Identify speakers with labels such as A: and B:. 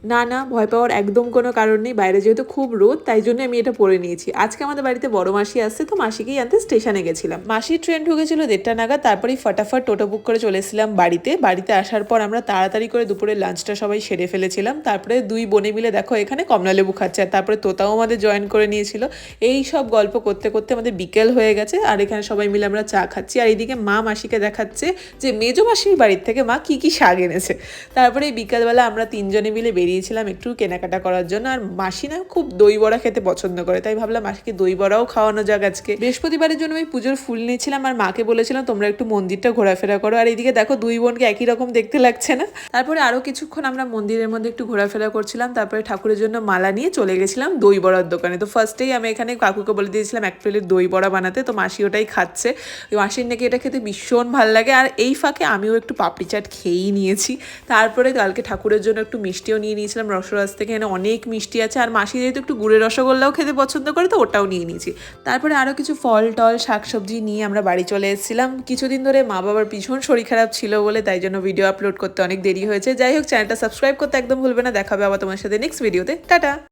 A: না না, ভয় পাওয়ার একদম কোনো কারণ নেই, বাইরে যেহেতু খুব রোদ তাই জন্য আমি এটা পরে নিয়েছি। আজকে আমাদের বাড়িতে বড় মাসি আসছে, তো মাসিকেই আনতে স্টেশনে গেছিলাম। মাসির ট্রেন ঢুকেছিল 1:30 নাগাদ, তারপরেই ফটাফট টোটো বুক করে চলে এসেছিলাম বাড়িতে আসার পর আমরা তাড়াতাড়ি করে দুপুরের লাঞ্চটা সবাই সেরে ফেলেছিলাম। তারপরে দুই বোনে মিলে দেখো এখানে কমলালেবু খাচ্ছে, আর তারপরে তোতাও আমাদের জয়েন করে নিয়েছিল। এই সব গল্প করতে করতে আমাদের বিকেল হয়ে গেছে, আর এখানে সবাই মিলে আমরা চা খাচ্ছি। আর এইদিকে মা মাসিকে দেখাচ্ছে যে মেজো মাসির বাড়ির থেকে মা কি কি শাক এনেছে। তারপরে বিকালবেলা আমরা তিনজনে মিলে বেরিয়েছিলাম একটু কেনাকাটা করার জন্য। আর মাসি না খুব দই বড়া খেতে পছন্দ করে, তাই ভাবলাম মাসিকে দই বড়াও খাওয়ানো যাক আজকে। বৃহস্পতিবারের জন্য আমি পুজোর ফুল নিয়েছিলাম, আর মাকে বলেছিলাম তোমরা একটু মন্দিরটা ঘোরাফেরা করো। আর এইদিকে দেখো দুই বোনকে একই রকম দেখতে লাগছে না? তারপরে আরো কিছুক্ষণ আমরা মন্দিরের মধ্যে একটু ঘোরাফেরা করছিলাম, তারপরে ঠাকুরের জন্য মালা নিয়ে চলে গেছিলাম দই বড়ার দোকানে। তো ফার্স্টেই আমি এখানে কাকুকে বলে দিয়েছিলাম এক প্লেট দই বড়া বানাতে, তো মাসি ওটাই খাচ্ছে। মাসির নাকি এটা খেতে ভীষণ ভালো লাগে। আর এই ফাঁকে আমিও একটু পাপড়ি চাট খেয়েই নিয়েছি। তারপরে কালকে ঠাকুরের জন্য একটু মিষ্টিও নিয়ে নিয়েছিলাম রসরাজ থেকে, এখানে অনেক মিষ্টি আছে। আর মাসি যেহেতু একটু গুড়ের রসগোল্লাও খেতে পছন্দ করে, তো ওটাও নিয়ে নিয়েছি। তারপরে আরও কিছু ফল টল শাকসবজি নিয়ে আমরা বাড়ি চলে এসেছিলাম। কিছুদিন ধরে মা বাবার ভীষণ শরীর খারাপ ছিল বলে তাই জন্য ভিডিও আপলোড করতে অনেক দেরি হয়েছে। যাই হোক, চ্যানেলটা সাবস্ক্রাইব করতে একদম ভুলবে না। দেখাবে আবার তোমার সাথে নেক্সট ভিডিওতে। টাটা।